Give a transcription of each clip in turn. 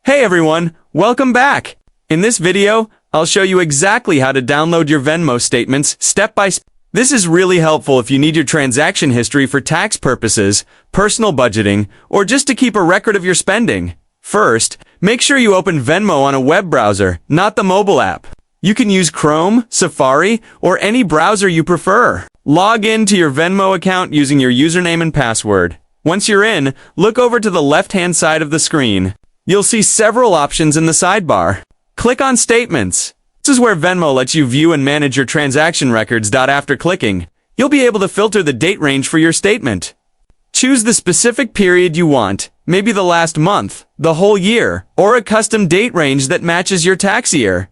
Hey everyone, welcome back! In this video, I'll show you exactly how to download your Venmo statements step by step. This is really helpful if you need your transaction history for tax purposes, personal budgeting, or just to keep a record of your spending. First, make sure you open Venmo on a web browser, not the mobile app. You can use Chrome, Safari, or any browser you prefer. Log in to your Venmo account using your username and password. Once you're in, look over to the left-hand side of the screen. You'll see several options in the sidebar. Click on Statements. This is where Venmo lets you view and manage your transaction records. After clicking, you'll be able to filter the date range for your statement. Choose the specific period you want, maybe the last month, the whole year, or a custom date range that matches your tax year.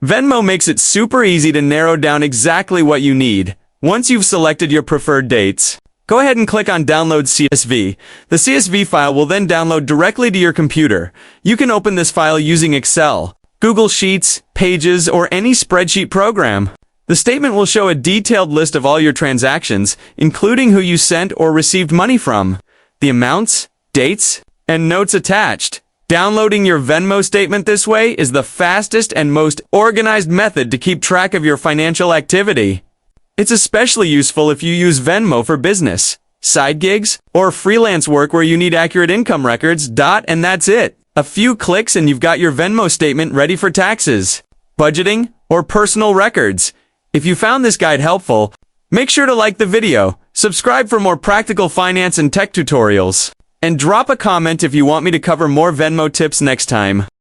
Venmo makes it super easy to narrow down exactly what you need. Once you've selected your preferred dates, go ahead and click on Download CSV. The CSV file will then download directly to your computer. You can open this file using Excel, Google Sheets, Pages, or any spreadsheet program. The statement will show a detailed list of all your transactions, including who you sent or received money from, the amounts, dates, and notes attached. Downloading your Venmo statement this way is the fastest and most organized method to keep track of your financial activity. It's especially useful if you use Venmo for business, side gigs, or freelance work where you need accurate income records. And that's it. A few clicks and you've got your Venmo statement ready for taxes, budgeting, or personal records. If you found this guide helpful, make sure to like the video, subscribe for more practical finance and tech tutorials, and drop a comment if you want me to cover more Venmo tips next time.